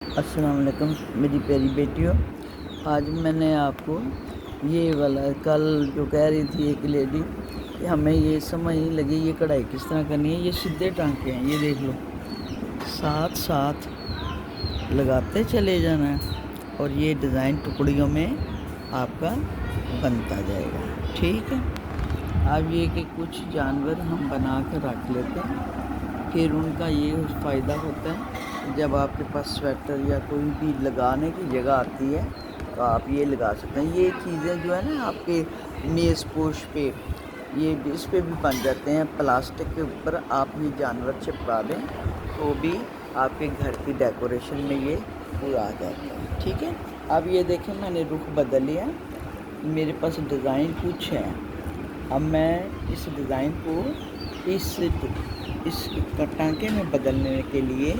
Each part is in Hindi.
अस्सलाम वालेकुम मेरी प्यारी बेटियों। आज मैंने आपको ये वाला कल जो कह रही थी एक लेडी कि हमें ये समझ नहीं लगी ये कढ़ाई किस तरह करनी है। ये सीधे टांके हैं, ये देख लो, साथ साथ लगाते चले जाना है और ये डिज़ाइन टुकड़ियों में आपका बनता जाएगा। ठीक है। अब ये कि कुछ जानवर हम बना कर रख लेते हैं, फिर उनका ये फ़ायदा होता है जब आपके पास स्वेटर या कोई भी लगाने की जगह आती है तो आप ये लगा सकते हैं। ये चीज़ें जो है ना आपके मेज़ पोश पे ये इस पे भी बन जाते हैं, प्लास्टिक के ऊपर आप ये जानवर चिपका दें तो भी आपके घर की डेकोरेशन में ये पूरा आ जाता है। ठीक है। अब ये देखें मैंने रुख बदल लिया, मेरे पास डिज़ाइन कुछ है। अब मैं इस डिज़ाइन को इस टांके में बदलने के लिए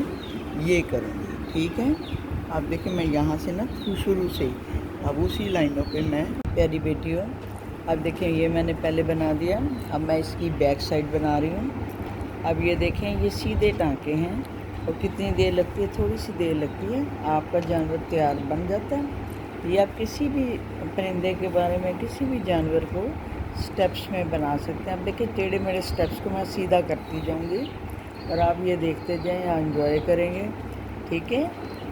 ये करूँगी। ठीक है। अब देखिए मैं यहाँ से ना शुरू से ही अब उसी लाइनों पे मैं प्यारी बेटियों, अब देखें ये मैंने पहले बना दिया। अब मैं इसकी बैक साइड बना रही हूँ। अब ये देखें ये सीधे टांके हैं और कितनी देर लगती है, थोड़ी सी देर लगती है, आपका जानवर तैयार बन जाता है। ये आप किसी भी परिंदे के बारे में किसी भी जानवर को स्टेप्स में बना सकते हैं। अब देखिए टेढ़े मेढ़े स्टेप्स को मैं सीधा करती जाऊंगी और आप ये देखते जाएं, एंजॉय करेंगे। ठीक है।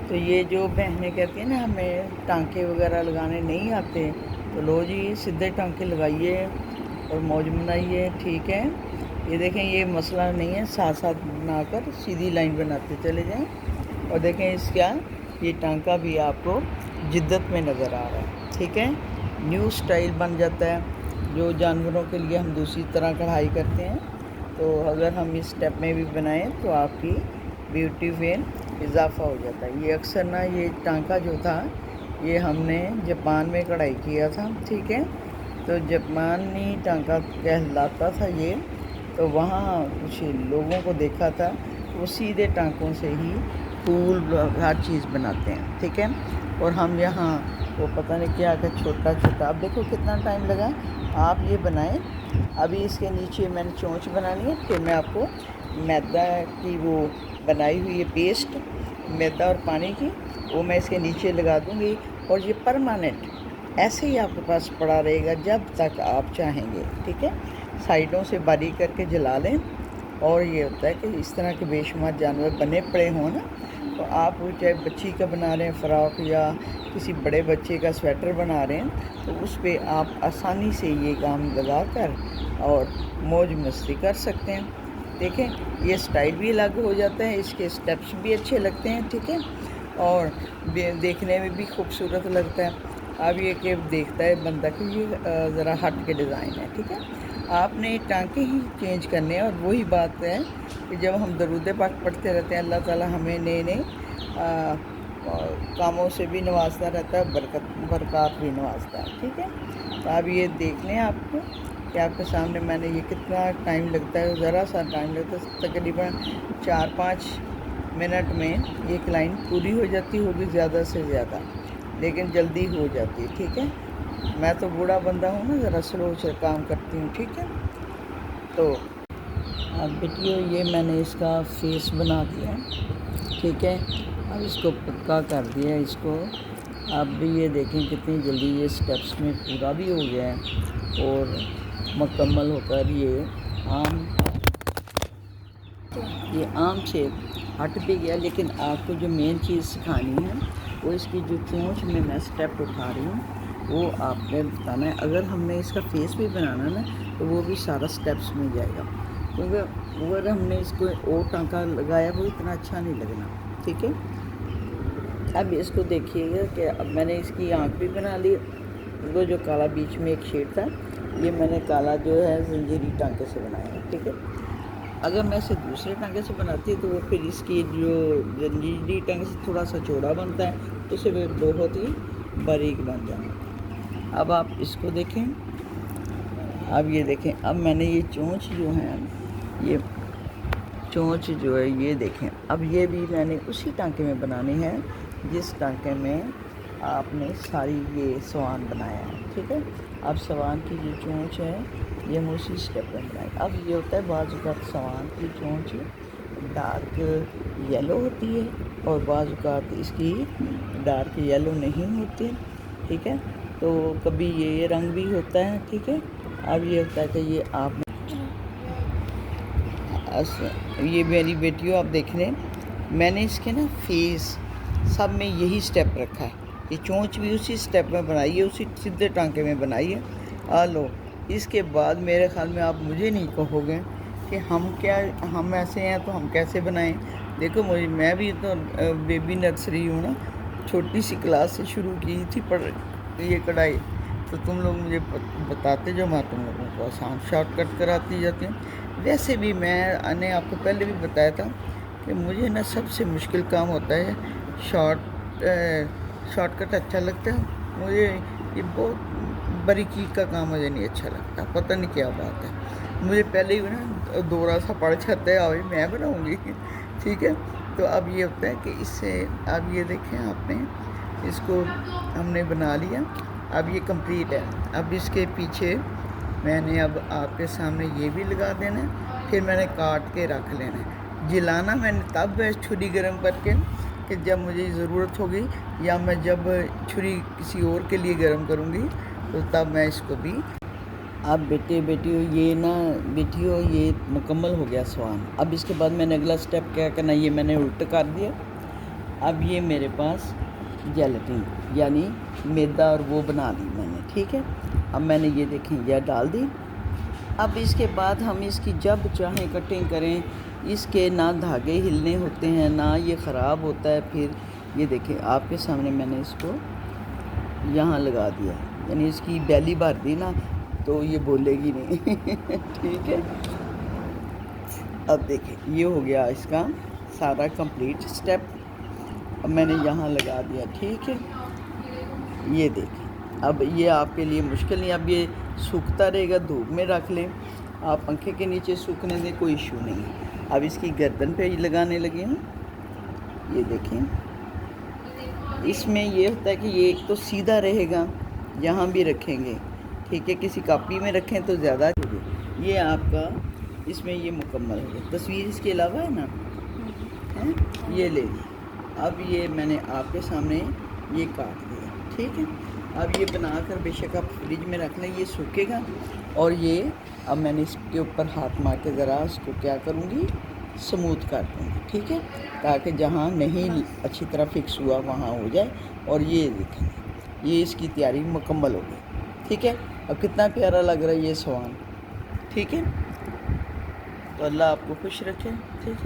तो ये जो बहनें कहती हैं ना हमें टांके वगैरह लगाने नहीं आते, तो लो जी सीधे टांके लगाइए और मौज मनाइए। ठीक है। ये देखें ये मसला नहीं है, साथ साथ बनाकर सीधी लाइन बनाते चले जाएं और देखें इसका ये टांका भी आपको जिद्दत में नज़र आ रहा है। ठीक है। न्यू स्टाइल बन जाता है। जो जानवरों के लिए हम दूसरी तरह कढ़ाई करते हैं, तो अगर हम इस स्टेप में भी बनाएं तो आपकी ब्यूटी में इजाफा हो जाता है। ये अक्सर ना ये टांका जो था ये हमने जापान में कढ़ाई किया था। ठीक है। तो जापानी टांका कहलाता था ये, तो वहाँ कुछ लोगों को देखा था वो सीधे टांकों से ही फूल हर चीज़ बनाते हैं। ठीक है। और हम यहाँ वो पता नहीं क्या क्या छोटा छोटा, अब देखो कितना टाइम लगा। आप ये बनाएं। अभी इसके नीचे मैंने चोंच बनानी है, फिर मैं आपको मैदा की वो बनाई हुई है पेस्ट, मैदा और पानी की, वो मैं इसके नीचे लगा दूँगी और ये परमानेंट ऐसे ही आपके पास पड़ा रहेगा जब तक आप चाहेंगे। ठीक है। साइडों से बारीक करके जला लें। और ये होता है कि इस तरह के बेशुमार जानवर बने पड़े हों ना, तो आप वो चाहे बच्ची का बना रहे हैं फ़्रॉक या किसी बड़े बच्चे का स्वेटर बना रहे हैं, तो उस पे आप आसानी से ये काम लगा कर और मौज मस्ती कर सकते हैं। देखें ये स्टाइल भी अलग हो जाता है, इसके स्टेप्स भी अच्छे लगते हैं। ठीक है। और देखने में भी खूबसूरत लगता है। अब ये कि देखता है बंदा कि ये ज़रा हट के डिज़ाइन है। ठीक है। आपने टांके ही चेंज करने हैं और वही बात है कि जब हम दरूद पाक पढ़ते रहते हैं अल्लाह ताला हमें नए नए कामों से भी नवाजता रहता है, बरकत भी नवाजता है। ठीक है। तो अब ये देख लें आपको कि आपके सामने मैंने ये कितना टाइम लगता है, ज़रा सा टाइम लगता है, तकरीबन 4-5 मिनट में एक लाइन पूरी हो जाती होगी ज़्यादा से ज़्यादा, लेकिन जल्दी हो जाती है। ठीक है। मैं तो बूढ़ा बंदा हूँ ना, ज़रा स्लो से काम करती हूँ। ठीक है। तो अब बेटियों ये मैंने इसका फेस बना दिया। ठीक है। अब इसको पक्का कर दिया इसको। अब भी ये देखें कितनी जल्दी ये स्टेप्स में पूरा भी हो गया है और मुकम्मल होकर ये आम से हट भी गया। लेकिन आपको जो मेन चीज़ सिखानी है वो इसकी जो चोंच में मैं स्टेप उठा रही हूँ वो आपने बताना है। अगर हमने इसका फेस भी बनाना ना तो वो भी सारा स्टेप्स में जाएगा, क्योंकि अगर हमने इसको और टांका लगाया वो इतना अच्छा नहीं लगना। ठीक है। अब इसको देखिएगा कि अब मैंने इसकी आँख भी बना ली। वो जो काला बीच में एक शेड था ये मैंने काला जो है जंजीरी टांके से बनाया है। ठीक है। अगर मैं इसे दूसरे टांके से बनाती तो वो फिर इसकी जो जंजीरी टांके से थोड़ा सा चौड़ा बनता है, तो उसे बहुत ही बारीक बन जाए। अब आप इसको देखें। अब ये देखें, अब मैंने ये चोंच जो है ये चोंच जो है ये देखें, अब ये भी मैंने उसी टांके में बनानी है जिस टांके में आपने सारी ये स्वान बनाया है। ठीक है। अब स्वान की जो चोंच है ये हम उसी स्टेप में बनाए। अब ये होता है बाजू का स्वान की चोंच डार्क येलो होती है और बाज़ औक़ात इसकी डार्क येलो नहीं होती, ठीक है। तो कभी ये रंग भी होता है, ठीक है। अब ये होता है कि ये आप ये मेरी बेटियों आप देख रहे हैं, मैंने इसके ना फेस सब में यही स्टेप रखा है। ये चोंच भी उसी स्टेप में बनाई है, उसी सीधे टांके में बनाई है। लो, इसके बाद मेरे ख़्याल में आप मुझे नहीं कहोगे कि हम ऐसे हैं तो हम कैसे बनाएं। देखो मैं भी तो बेबी नर्सरी हूँ ना, छोटी सी क्लास से शुरू की थी ये कढ़ाई। तो तुम लोग मुझे बताते जो मैं तुम लोगों को आसान शॉर्टकट कराती जाती हूँ। वैसे भी मैंने आपको पहले भी बताया था कि मुझे ना सबसे मुश्किल काम होता है शॉर्टकट अच्छा लगता है मुझे। ये बहुत बारीकी का काम मुझे नहीं अच्छा लगता, पता नहीं क्या बात है। मुझे पहले ही ना दोहरा सा पड़ जाता है, अभी मैं बनाऊँगी, ठीक है। तो अब ये होता है कि इससे अब ये देखें आपने इसको हमने बना लिया, अब ये कंप्लीट है। अब इसके पीछे मैंने अब आपके सामने ये भी लगा देना है, फिर मैंने काट के रख लेना है। जलाना मैंने तब है छुरी गर्म करके कि जब मुझे ज़रूरत होगी, या मैं जब छुरी किसी और के लिए गर्म करूँगी तो तब मैं इसको भी। अब बेटियों ये मुकम्मल हो गया स्वान। अब इसके बाद मैंने अगला स्टेप क्या करना, ये मैंने उल्टा कर दिया। अब ये मेरे पास जेलेटिन यानी मैदा और वो बना ली मैंने, ठीक है। अब मैंने ये देखें यह डाल दी। अब इसके बाद हम इसकी जब चाहें कटिंग करें, इसके ना धागे हिलने होते हैं ना ये ख़राब होता है। फिर ये देखें आपके सामने मैंने इसको यहाँ लगा दिया, यानी इसकी बैली भर दी ना तो ये बोलेगी नहीं ठीक है। अब देखें ये हो गया इसका सारा कंप्लीट स्टेप। अब मैंने यहाँ लगा दिया, ठीक है। ये देखें अब ये आपके लिए मुश्किल नहीं, अब ये सूखता रहेगा, धूप में रख लें, आप पंखे के नीचे सूखने दें, कोई इशू नहीं है। अब इसकी गर्दन पे लगाने लगे हैं, ये देखें। इसमें ये होता है कि ये एक तो सीधा रहेगा, यहाँ भी रखेंगे, ठीक है। किसी कापी में रखें तो ज़्यादा। ये आपका इसमें ये मुकम्मल हो गया। तस्वीर इसके अलावा है ना, है ये ले ली। अब ये मैंने आपके सामने ये काट दिया, ठीक है। अब ये बनाकर बेशक आप फ्रिज में रख लें, ये सूखेगा। और ये अब मैंने इसके ऊपर हाथ मार के ज़रा इसको क्या करूँगी, स्मूथ कर दूँगी, ठीक है, ताकि जहाँ नहीं अच्छी तरह फिक्स हुआ वहाँ हो जाए। और ये देखें ये इसकी तैयारी मुकम्मल हो गई, ठीक है। अब कितना प्यारा लग रहा है ये स्वान, ठीक है। तो अल्लाह आपको खुश रखे, ठीक है।